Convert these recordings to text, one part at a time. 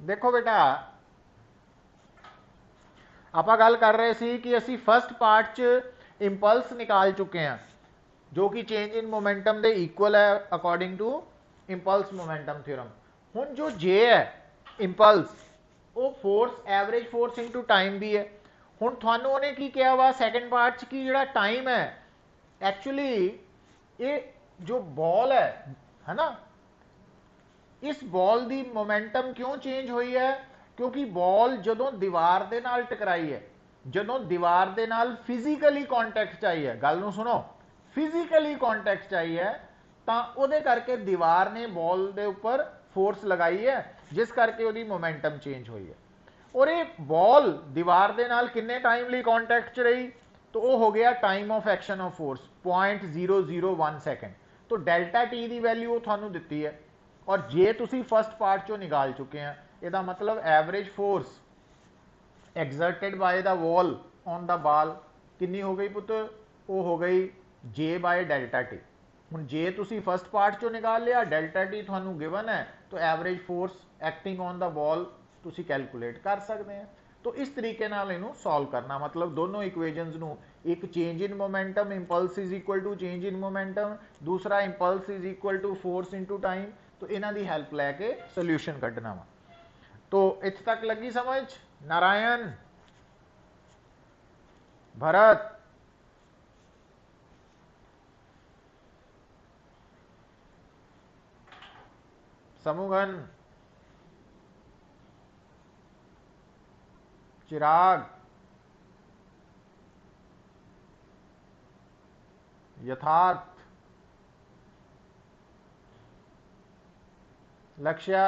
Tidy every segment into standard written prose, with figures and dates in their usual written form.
देखो बेटा, ਆਪਾਂ ਗੱਲ ਕਰ ਰਹੇ ਸੀ ਕਿ ਅਸੀਂ ਫਸਟ ਪਾर्ट ਚ ਇੰਪਲਸ ਨਿਕਾਲ ਚੁੱਕੇ ਹਾਂ जो कि चेंज इन मोमेंटम के इक्वल है according to impulse momentum theorem. हुण जो जे है इंपल्स, वो force average force into time भी है। हुण थानू उन्हें की कहा वा सैकेंड पार्ट च कि जिहड़ा टाइम है एक्चुअली ये जो बॉल है ना, इस बॉल की मोमेंटम क्यों चेंज हुई है? क्योंकि बॉल जदों दीवार दे नाल टकराई है, जदों दीवार दे नाल फिजिकली कॉन्टैक्ट चाहिए है, गल नूं सुनो, फिजिकली कॉन्टैक्ट चाहिए है, तो उहदे करके दीवार ने बॉल दे उपर फोर्स लगाई है, जिस करके उहदी मोमेंटम चेंज हुई है। और ये बॉल दीवार दे नाल किन्ने टाइम लिए कॉन्टैक्ट च रही? तो वो हो गया time of action of force 0.001 second. तो डेल्टा टी की वैल्यू थानू दिती है, और जे तुसी फर्स्ट पार्ट चो निकाल चुके हैं, यदा मतलब average force exerted by the wall on the ball कितनी हो गई पुत? वो हो गई जे बाय डेल्टा टी। हुण जे तुसी फर्स्ट पार्ट चो निकाल लिया, डेल्टा टी थानू गिवन है, तो average force acting on the ball तुसी कैलकुलेट कर सकते हैं। तो इस तरीके नाल इनू सॉल्व करना, मतलब दोनों इक्वेजनस नू, एक change in momentum impulse is equal to change in momentum, दूसरा impulse is equal to force into time, तो इन्हां दी हेल्प लैके सोल्यूशन कढ़ना वा। तो इत्थे तक लगी समझ? नारायण, भरत, समूहन, चिराग, यथार्थ, लक्ष्य,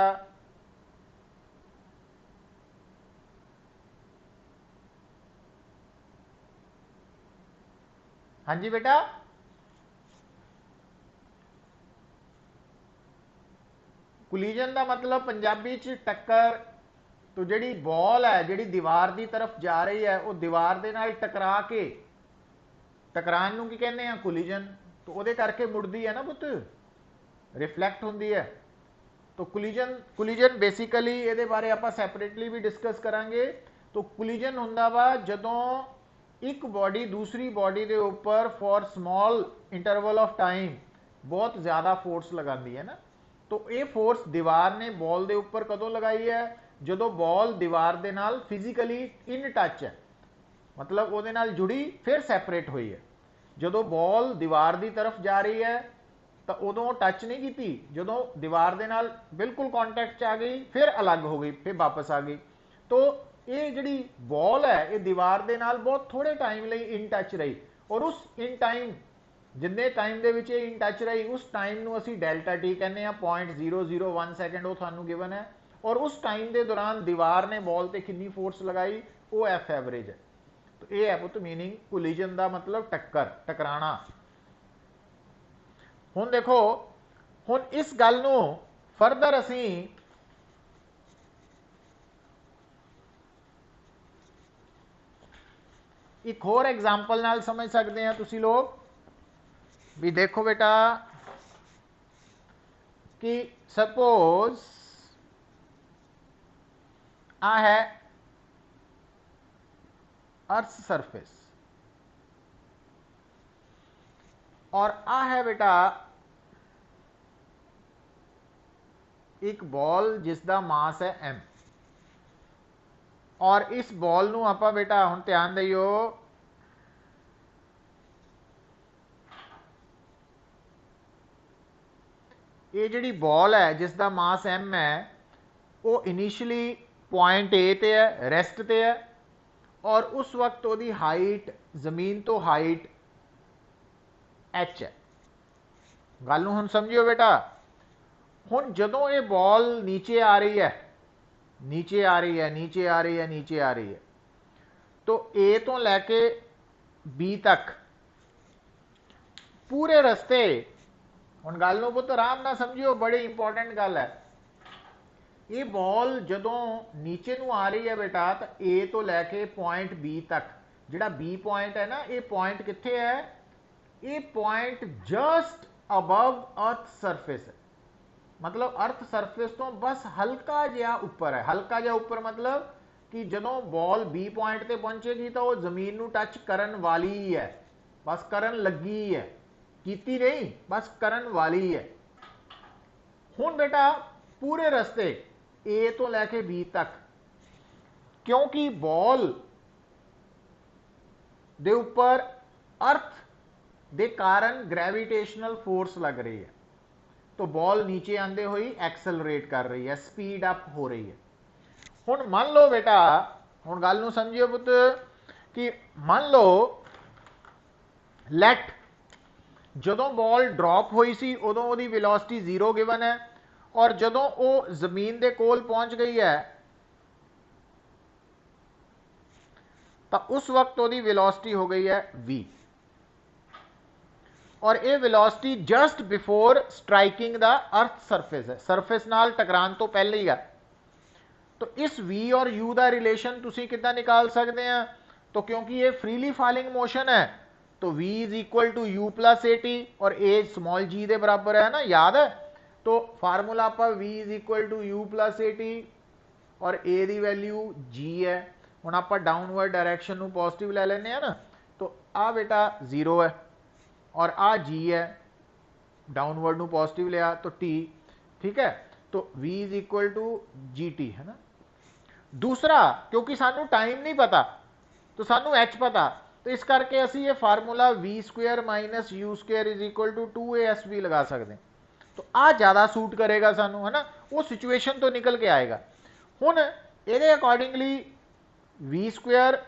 हाँ जी बेटा, कोलिजन का मतलब पंजाबी च टक्कर। तो जिहड़ी बॉल है, जिहड़ी दीवार की तरफ जा रही है, वो दीवार के नाल टकरा के, टकरान नूं की कहने हैं? कोलिजन। तो वो करके मुड़दी है ना पुत, रिफ्लैक्ट होंदी है। तो कोलिजन, कोलिजन बेसिकली ये बारे आप सैपरेटली भी डिस्कस करांगे। तो कोलिजन हुंदा वा जदों एक बॉडी दूसरी बॉडी के उपर for small interval of time बहुत ज़्यादा फोर्स लगाती है ना। तो ये फोर्स दीवार ने बॉल के उपर कदों लगाई है? जदों बॉल दीवार के नाल फिजिकली इन टच है, मतलब वो जुड़ी फिर सैपरेट हुई है। जो बॉल दीवार की तरफ जा रही है तो उदों टच नहीं की, जो दीवार के नाल बिल्कुल कॉन्टैक्ट आ गई फिर अलग हो गई, फिर वापस आ गई। तो ये जी बॉल है, ये दीवार के नाल बहुत थोड़े टाइम लिए इन टच रही, और उस इन टाइम जिन्ने टाइम के इन टच रही, उस टाइम को असी डेल्टा टी कहने 0.001 सैकेंड वो थानू गिवन है। और उस टाइम के दौरान दीवार ने बॉल पर कितनी फोर्स लगाई, वो एफ एवरेज है। तो ये है पुत मीनिंग कोलिजन का, मतलब टक्कर, टकराना। हुण देखो, हुण इस गल नूं फरदर असी एक होर एग्जाम्पल नाल समझ सकते हैं तुसी लोग भी। देखो बेटा कि सपोज आ है अर्थ सरफेस, और आ है बेटा एक बॉल जिसका मास है एम, और इस बॉल नूं आपां बेटा हुण ध्यान दियो, ये जिहड़ी बॉल है जिसका मास एम है, वो इनिशियली पॉइंट ए ते है, रेस्ट ते है, और उस वक्त वो हाइट जमीन तो हाइट एच है। गल नूं हुण समझियो बेटा। हुण जदों ये बॉल नीचे आ रही है, नीचे आ रही है, नीचे आ रही है, नीचे आ रही है, तो ए तो लैके बी तक पूरे रस्ते, हुण गल नूं पुत्त आराम नाल समझियो, बड़ी इंपॉर्टेंट गल है। ये बॉल जदों नीचे नूं आ रही है बेटा, तो ए तो लैके पॉइंट बी तक, जिहड़ा बी पॉइंट है ना, ये पॉइंट कित्थे है? ये point just above earth surface है। मतलब अर्थ सरफेस तो बस हल्का जिहा उपर है। हल्का जिहा उपर मतलब कि जदों बॉल बी पॉइंट ते पहुंचेगी तो वह जमीन नूं टच करन वाली ही है, बस करन लगी ही है, कीती नहीं, बस करन वाली ही है। हुण बेटा पूरे रस्ते ए तो लैके बी तक, क्योंकि बॉल दे उपर अर्थ दे कारण ग्रेविटेशनल फोर्स लग रही है, तो बॉल नीचे आंदे हुई एक्सेलरेट कर रही है, स्पीड अप हो रही है। हुण मान लो बेटा, हुण गल नूं समझियो पुत, कि मान लो लैट जदों बॉल ड्रॉप हुई सी उदों उहदी वेलोसिटी 0 गिवन है, और जदों वो जमीन दे कोल पहुंच गई है तो उस वक्त उहदी वेलोसिटी हो गई है v, और ये velocity just before striking the earth surface है, सरफेस नाल टकरान तो पहले ही है। तो इस v और u का रिलेशन तुसी कितना निकाल सकते हैं? तो क्योंकि ये फ्रीली फॉलिंग मोशन है तो v is equal to u plus a t, और a स्मॉल g के बराबर है ना, याद है? तो फार्मूला आप v is equal to u plus a t और a की वैल्यू g है। हुण आप डाउनवर्ड डायरैक्शन नूं पॉजिटिव ले लेने हैं ना, तो आ बेटा 0 है और आ g है, डाउनवर्ड नूं पॉजिटिव लिया तो t, ठीक है। तो v is equal to g t है ना। दूसरा, क्योंकि सानू टाइम नहीं पता तो सानू h पता, तो इस करके असी ये formula v square minus u square is equal to 2asv लगा सकते हैं। तो आ ज़्यादा सूट करेगा सानू, है ना, वो सिचुएशन तो निकल के आएगा। हुण ये accordingly v square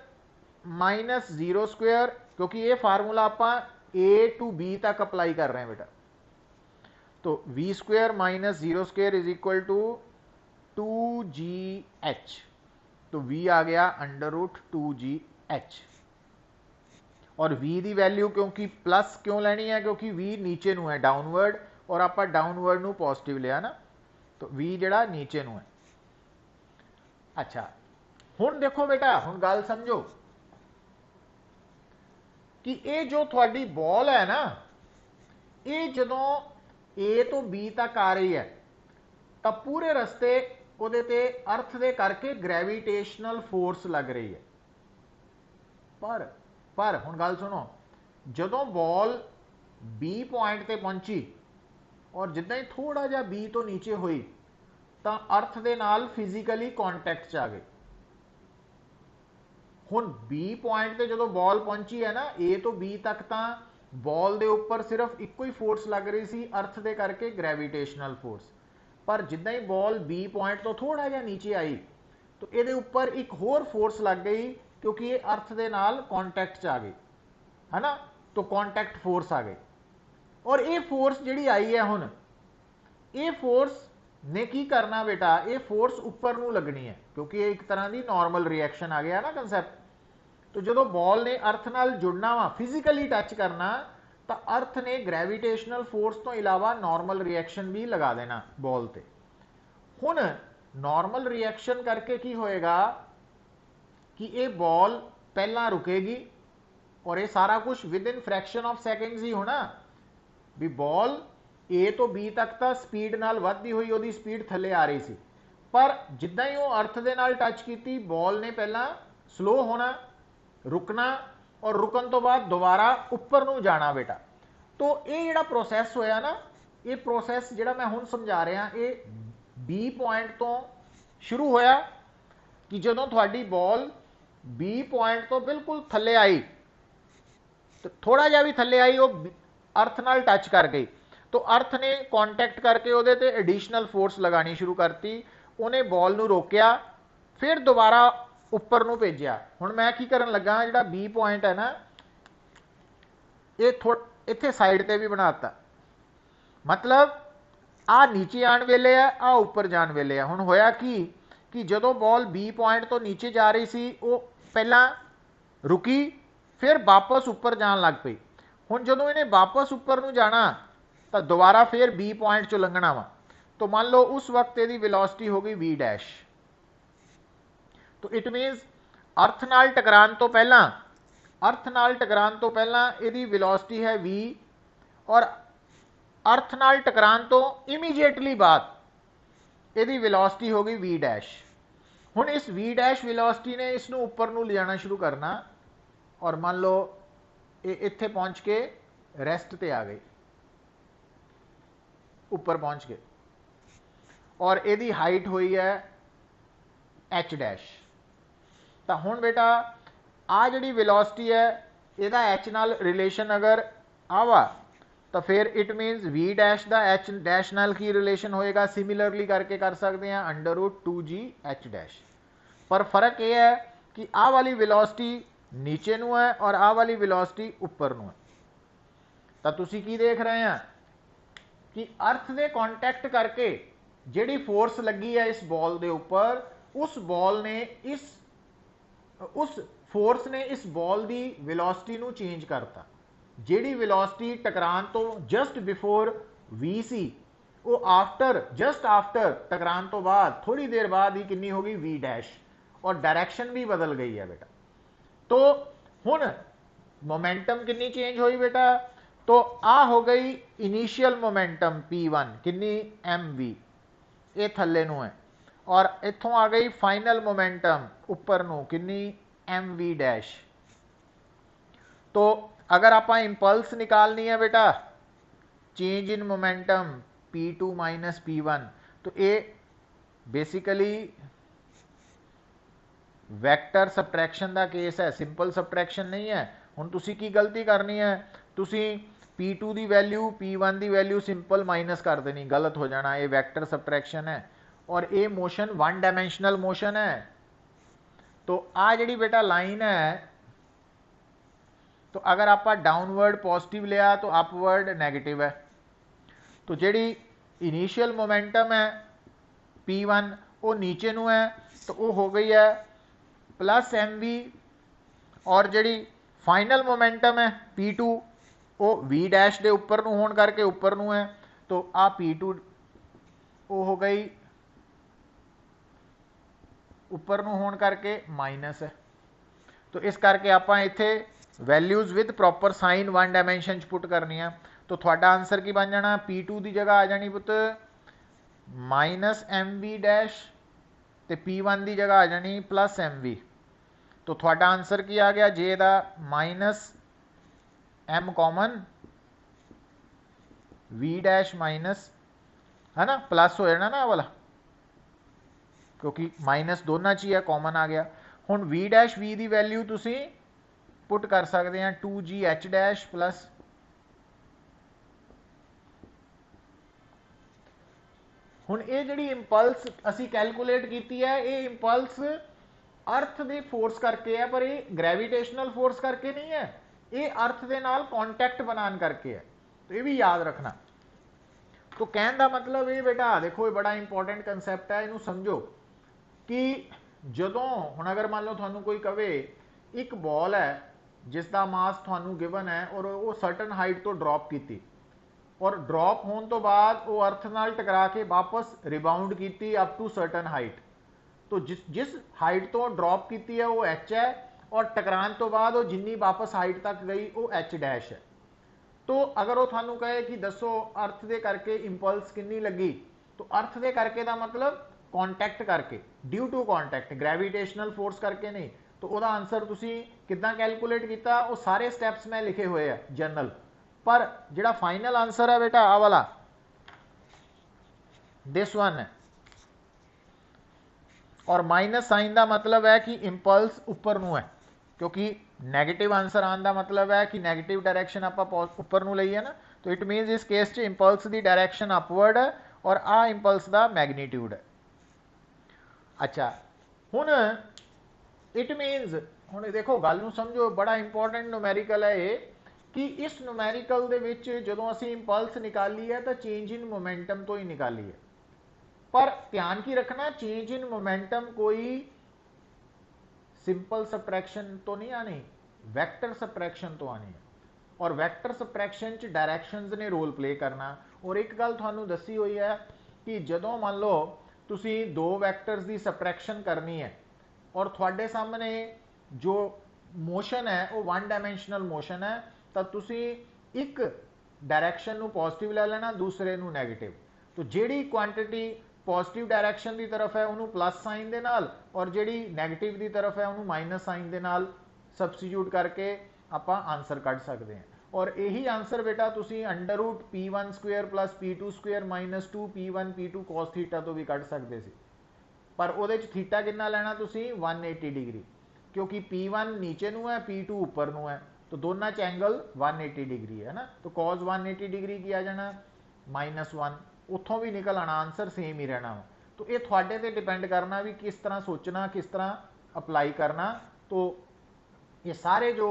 minus 0 square, क्योंकि ये फार्मूला आप a टू b तक अप्लाई कर रहे हैं बेटा, तो v square minus 0 square is equal to 2gh, तो v आ गया अंडर रूट 2gh। और v की वैल्यू क्योंकि प्लस क्यों लेनी है, क्योंकि v नीचे नू है डाउनवर्ड, और आप डाउनवर्ड नू पॉजिटिव लिया ना, तो v जड़ा नीचे नू है। अच्छा हुण देखो बेटा, हुण गल समझो कि ये जो थोड़ी बॉल है ना, ये जदों ए तो बी तक आ रही है तो पूरे रस्ते उहदे ते अर्थ दे करके ग्रेविटेशनल फोर्स लग रही है। पर हुण गल सुनो, जदों बॉल बी पॉइंट ते पहुंची और जिद्दां ही थोड़ा जिहा बी तो नीचे हुई तो अर्थ दे नाल फिजिकली कॉन्टैक्ट च आ गई। हुण बी पॉइंट ते जदों बॉल पहुंची है ना, ए तो बी तक तो बॉल दे उपर सिर्फ इक्को ही फोर्स लग रही सी, अर्थ दे करके ग्रेविटेशनल फोर्स। पर जिद्दां ही बॉल बी पॉइंट तो थोड़ा जिहा नीचे आई तो ये उपर एक होर फोर्स लग गई, क्योंकि ये अर्थ दे नाल कॉन्टैक्ट च आ गई, है ना, तो कॉन्टैक्ट फोर्स आ गई। और ये फोर्स जिहड़ी आई है हुण, ये फोर्स ने की करना बेटा, ये फोर्स उपर नूं लगनी है, क्योंकि ये एक तरह की नॉर्मल रिएक्शन आ गया ना कंसैप्ट। तो जो बॉल ने अर्थ नाल जुड़ना वा, फिजिकली टच करना, तो अर्थ ने ग्रेविटेशनल फोर्स तो इलावा नॉर्मल रिएक्शन भी लगा देना बॉल ते। हुण नॉर्मल रिएक्शन करके की होएगा कि ये बॉल पहला रुकेगी, और ये सारा कुछ with in fraction of seconds ही होना भी। बॉल ए तो बी तक तो स्पीड नाल वधदी हुई उहदी स्पीड थले आ रही सी, पर जिद्दां ही वो अर्थ दे नाल टच की, बॉल ने पहला स्लो होना, रुकना, और रुकन तो बाद दोबारा उपर नूं जाना बेटा। तो ये जिहड़ा प्रोसैस होया ना, ये प्रोसैस जिहड़ा मैं हुण समझा रहा, ये बी पॉइंट तो शुरू होया कि जदों तुहाडी बॉल बी पॉइंट तो बिल्कुल थले आई, तो थोड़ा जिहा भी थले आई, वो अर्थ नाल टच कर गई, तो अर्थ ने कॉन्टैक्ट करके उहदे ते एडिशनल फोर्स लगानी शुरू करती, उन्हें बॉल नूं रोकिया, फिर दोबारा उपर नूं भेजिया। हुण मैं की करन लगा, जिहड़ा बी पॉइंट है ना, ये इत्थे साइड ते भी बनाता, मतलब आ नीचे आने वेले है, आ उपर जाने वेले है। हुण होया कि जदों बॉल बी पॉइंट तो नीचे जा रही सी, वो पहला रुकी, फिर वापस उपर जान लग पई। हुण जदों इन्हें वापस उपर नूं जाना तो दोबारा फिर बी पॉइंट चो लंघना वा, तो मान लो उस वक्त यदि वेलोसिटी हो गई वी डैश। तो इट मीनस अर्थ नाल टकरान तो पहला यदि वेलोसिटी है v, और अर्थ नाल टकरान तो इमीजिएटली बाद ਇਹਦੀ ਵੈਲੋਸਿਟੀ ਹੋ ਗਈ v ਡੈਸ਼। ਹੁਣ ਇਸ v ਡੈਸ਼ ਵੈਲੋਸਿਟੀ ਨੇ ਇਸ ਨੂੰ ਉੱਪਰ ਨੂੰ ਲਿਜਾਣਾ ਸ਼ੁਰੂ ਕਰਨਾ ਔਰ ਮੰਨ ਲਓ ਇਹ ਇੱਥੇ ਪਹੁੰਚ ਕੇ ਰੈਸਟ ਤੇ ਆ ਗਈ, ਉੱਪਰ ਪਹੁੰਚ ਗਏ ਔਰ ਇਹਦੀ ਹਾਈਟ ਹੋਈ ਹੈ h ਡੈਸ਼। ਤਾਂ ਹੁਣ ਬੇਟਾ ਆ ਜਿਹੜੀ ਵੈਲੋਸਿਟੀ ਹੈ ਇਹਦਾ h ਨਾਲ ਰਿਲੇਸ਼ਨ ਅਗਰ ਆਵਾ तो फिर इट मीनस v डैश का h डैश नाल की रिलेशन होएगा, सिमिलरली करके कर सकते हैं √2g h डैश। पर फर्क यह है कि आ वाली वेलोसिटी नीचे नू है और आ वाली वेलोसिटी ऊपर नू है। तो तुसी की देख रहे हैं कि अर्थ दे कॉन्टैक्ट करके जिहड़ी फोर्स लगी है इस बॉल दे ऊपर, उस बॉल ने उस फोर्स ने इस बॉल की वेलोसिटी नू चेंज करता। ਜਿਹੜੀ ਵੈਲੋਸਿਟੀ ਟਕਰਾਉਣ ਤੋਂ ਜਸਟ ਬਿਫੋਰ v ਸੀ ਉਹ ਜਸਟ ਆਫਟਰ ਟਕਰਾਉਣ ਤੋਂ ਬਾਅਦ ਥੋੜੀ ਦੇਰ ਬਾਅਦ ਹੀ ਕਿੰਨੀ ਹੋ ਗਈ v ਡੈਸ਼ ਔਰ डायरेक्शन भी बदल गई है बेटा। तो ਹੁਣ मोमेंटम कितनी चेंज हुई बेटा, तो आ हो गई इनिशियल मोमेंटम p1 कितनी mv, ये थल्ले नू है, और इत्थों आ गई फाइनल मोमेंटम ऊपर नू कितनी mv डैश। तो अगर आप इंपल्स निकालनी है बेटा change in momentum p2 minus p1, तो ये बेसिकली वैक्टर सबट्रैक्शन का केस है, सिंपल सबट्रैक्शन नहीं है। हुण तुसी की गलती करनी है, तुसी p2 की वैल्यू p1 की वैल्यू सिंपल माइनस कर देनी, गलत हो जाना। ये वैक्टर सबट्रैक्शन है और ये मोशन वन डायमेंशनल मोशन है। तो आ जिहड़ी बेटा लाइन है, तो अगर आप डाउनवर्ड पॉजिटिव लिया तो अपवर्ड नेगेटिव है। तो जिहड़ी इनिशियल मोमेंटम है p1 वो नीचे नू है, तो वो हो गई है प्लस mv, और जिहड़ी फाइनल मोमेंटम है p2 वो v डैश के उपर नू होने करके उपर नू है, तो आ p2 वो हो गई उपर नू होने करके माइनस है। तो इस करके आप इत्थे values with proper sine one dimension put करनी है। तो थोड़ा आंसर की बन जाना, p2 की जगह आ जानी पुत माइनस mv डैश, तो p1 की जगह आ जानी प्लस mv। तो थोड़ा आंसर की आ गया जे का minus m common v dash minus है ना, प्लस हो जाना ना वाला, क्योंकि माइनस दोनों च ही है, कॉमन आ गया। हुण v डैश v की वैल्यू तुसी पुट कर सकते हैं 2g h डैश प्लस हुण ये जिहड़ी इंपल्स असी कैलकुलेट की है, ये इंपल्स अर्थ दे फोर्स करके है, पर ये ग्रेविटेशनल फोर्स करके नहीं है, ये अर्थ दे नाल कॉन्टैक्ट बनाने करके है। तो ये भी याद रखना। तो कहने का मतलब ये बेटा देखो, ये बड़ा इंपॉर्टेंट कंसैप्ट है, इनू समझो कि जदों हुण अगर मान लो तुहानू कोई कहे एक बॉल है जिसका मास थानू गिवन है और वो सर्टन हाइट तो ड्रॉप की, और ड्रॉप होने तो बाद वो अर्थ नाल टकरा के वापस रिबाउंड की अप टू सर्टन हाइट। तो जिस हाइट तो ड्रॉप की है वो h है, और टकरान तो बाद वो जिन्नी वापस हाइट तक गई वो h डैश है। तो अगर वो थानू कहे कि दसो अर्थ दे करके इंपल्स कितनी लगी, तो अर्थ दे करके का मतलब कॉन्टैक्ट करके, due to contact, gravitational force करके नहीं। तो वह आंसर तुसी कितना कैलकुलेट किया, वो सारे स्टैप्स मैं लिखे हुए हैं जनरल, पर जिहड़ा फाइनल आंसर है बेटा आ वाला दिस वन है। और माइनस साइन का मतलब है कि इंपल्स ऊपर नू है, क्योंकि नैगेटिव आंसर आने का मतलब है कि नैगेटिव डायरेक्शन आप ऊपर नू लईए ना। तो इट मीनस इस केस च इंपल्स की डायरेक्शन अपवर्ड है और आ इंपल्स का मैगनीट्यूड है। अच्छा हुण इट मीनस हुण देखो गल नूं समझो, बड़ा इंपॉर्टेंट न्यूमैरिकल है ये कि इस न्यूमैरिकल दे विच जदों असीं इंपल्स निकाली है तो चेंज इन मोमेंटम तो ही निकाली है, पर ध्यान की रखना चेंज इन मोमेंटम कोई सिंपल सबट्रैक्शन तो नहीं आनी, वैक्टर सबट्रैक्शन तो आनी है। और वैक्टर सबट्रैक्शन च डायरैक्शनस ने रोल प्ले करना। और एक गल तुहानूं दसी हुई है कि जदों मान लो तुसीं दो वैक्टर्स की सबट्रैक्शन करनी है और थोड़े सामने जो मोशन है वो वन डायमेंशनल मोशन है, तो तुसी एक डायरैक्शन नू पॉजिटिव लै लेना, दूसरे नू नैगेटिव। तो जिहड़ी क्वांटिटी पॉजिटिव डायरैक्शन की तरफ है उन्होंने प्लस साइन के नाल, और जिहड़ी नैगेटिव की तरफ है उन्होंने माइनस साइन के नाल सबस्टिट्यूट करके आप आंसर कढ़ सकते हैं। और यही आंसर बेटा तुसी under root P1 square plus P2 square minus 2 P1 P2 cos theta तो भी कढ़ सकते सी, पर वो थीटा कितना लेना तुसी 180 डिग्री, क्योंकि P1 नीचे नू है, P2 ऊपर नू है, तो दोनों च एंगल 180 डिग्री है ना। तो cos 180 डिग्री की आ जाना -1, उतों भी निकल आना, आंसर सेम ही रहना। तो ये थोड़े ते डिपेंड करना भी किस तरह सोचना, किस तरह अप्लाई करना। तो ये सारे जो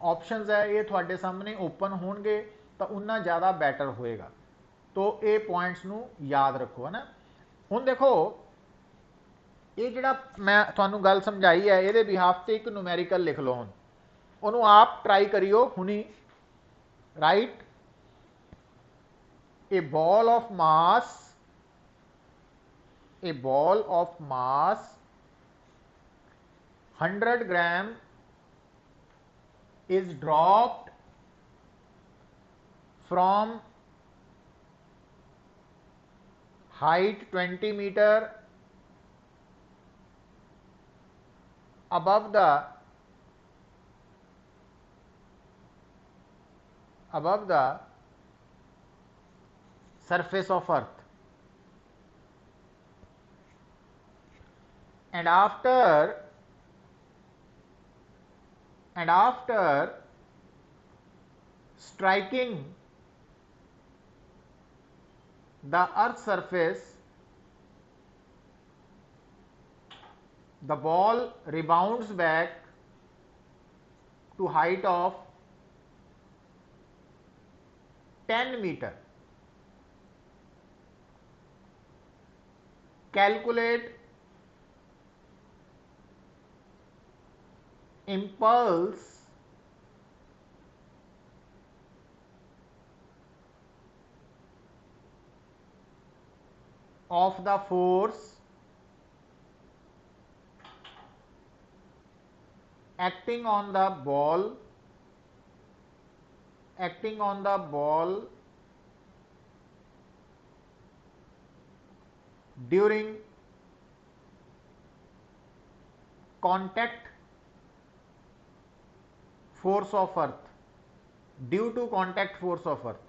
ऑप्शनस है ये थोड़े सामने ओपन होंगे तो उन्ना ज़्यादा बैटर होएगा। तो ये पॉइंट्स नू याद रखो, है ना। हुण देखो ये जिहड़ा मैं तुहानू गल समझाई है, ये बिहाफ से एक न्यूमेरिकल लिख लो, हुण उन्होंने आप ट्राई करियो हुणी। Right A ball of mass, a ball of mass 100 gram is dropped from height 20 meter above the surface of earth, and after striking the earth's surface, the ball rebounds back to height of 10 meter. Calculate impulse of the force acting on the ball during contact force of earth, due to contact force of earth।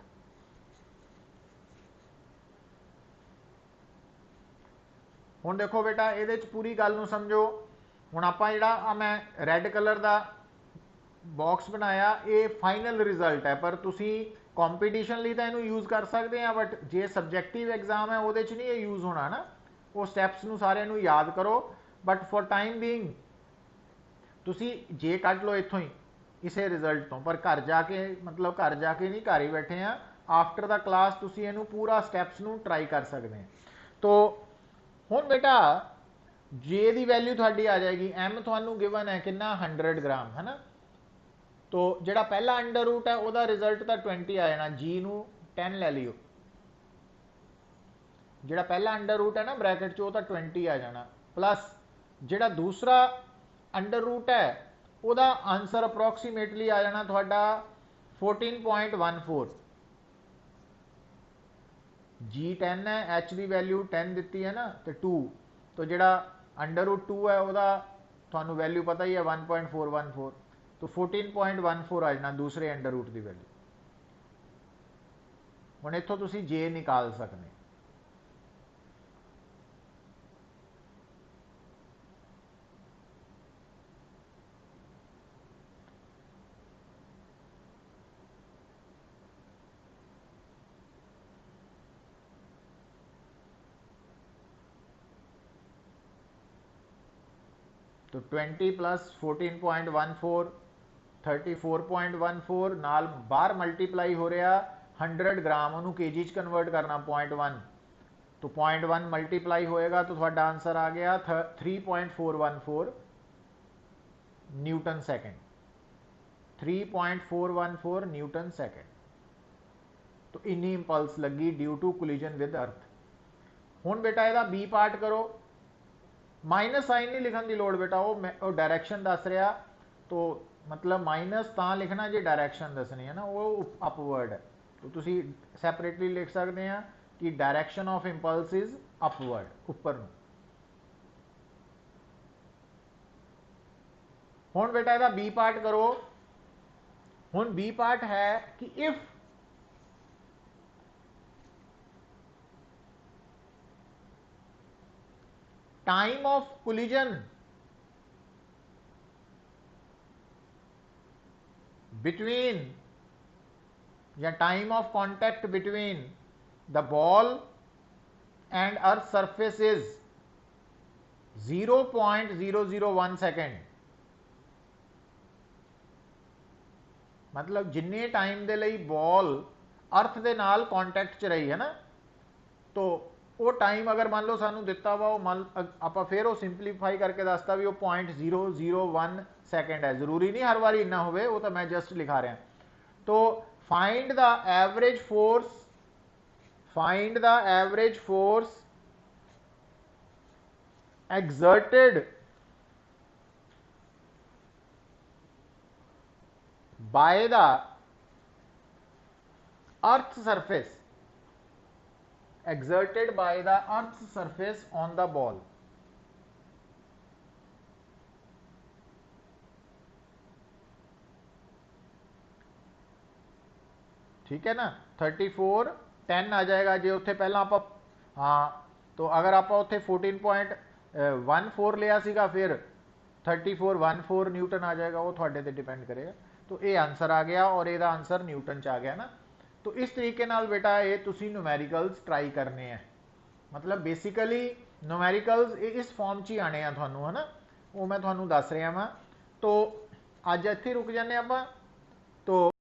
हुण देखो बेटा ये पूरी गल नूं समझो। हुण आपां जिहड़ा मैं रैड कलर का बॉक्स बनाया, ये फाइनल रिजल्ट है, पर तुसी कॉम्पीटिशन लई तां इहनूं यूज़ कर सकते हैं, बट जे सबजैक्टिव एग्जाम है उहदे च नहीं ये यूज़ होना ना। वो स्टैप्स नूं सारे नूं याद करो, बट फॉर टाइम बीइंग तुसी जे कढ लो इत्थों ही इसे रिजल्ट तो, पर घर जाके मतलब घर जाके नहीं, घर ही बैठे हैं, आफ्टर द क्लास तुसी इहनूं पूरा स्टैप्स नूं ट्राई कर सकते हैं। तो हुण बेटा जे की वैल्यू थोड़ी आ जाएगी, एम थानू गिवन है कितना 100 ग्राम, है ना। तो जिहड़ा पहला अंडर रूट है वह रिजल्ट तो 20 आ जाना, जी नू 10 लै लियो। जिहड़ा पहला अंडर रूट है ना ब्रैकेट च, तो 20 आ जाना, प्लस जिहड़ा दूसरा अंडर रूट है वह आंसर अप्रोक्सीमेटली आ जाना थोड़ा 14.14। जी 10 है, एच की वैल्यू 10 दी है ना, तो 2, तो जिहड़ा अंडर रूट 2 है वह थानू वैल्यू पता ही है 1.414, तो 14.14 आ जाना दूसरे अंडर रूट की वैल्यू। हुण इत्थों तुसी जे निकाल सकते। तो 20 प्लस 14.14 34.14 नाल बाहर मल्टीप्लाई हो रहा 100 ग्राम, उन्होंने केजी च कन्वर्ट करना 0.1, तो 0.1 मल्टीप्लाई होएगा तो थोड़ा आंसर आ गया 3.414 न्यूटन सेकेंड। 3.414 Newton second. तो इन्नी इंपल्स लगी due to collision with earth. हुण बेटा ਇਹਦਾ बी पार्ट करो, माइनस साइन नहीं लिखने की लोड़ बेटा, वो डायरैक्शन दस रहा, तो मतलब माइनस ता लिखना जो डायरैक्शन दसनी है ना, वो अपवर्ड है। तो तुसी सैपरेटली लिख सकते हैं कि direction of impulse is upward, उपर नूं। हुण बेटा इहदा बी पार्ट करो। हुण बी पार्ट है कि if time of collision between या time of contact between the ball and earth surface is 0.001 second, मतलब जिन्ने टाइम दे लई बॉल अर्थ दे नाल कॉन्टैक्ट च रही है ना, तो वो टाइम अगर मान लो सानू दिता वा, आप फिर वो सिंपलीफाई करके दसता भी वो 0.001 सेकेंड है। जरूरी नहीं हर बार इन्ना हो, वो तो मैं जस्ट लिखा रहा। तो find the average force, find the average force exerted by the earth's surface, exerted by the earth's surface on the ball। ठीक है ना, 34 10 आ जाएगा जे उत्थे पहला आप, हाँ तो अगर आप उत्थे 14.14 लिया सीगा, फिर 3414 न्यूटन आ जाएगा, वो थोड़े ते डिपेंड करेगा। तो ये आंसर आ गया और यदा आंसर न्यूटन च आ गया ना। तो इस तरीके नाल बेटा ये तुसी न्यूमेरिकल्स ट्राई करने हैं, मतलब बेसिकली न्यूमेरिकल्स इस फॉर्म च ही आने हैं थानू, है ना, वो मैं थानू दस रहा वा। तो अज इत्थे रुक जाने आप। तो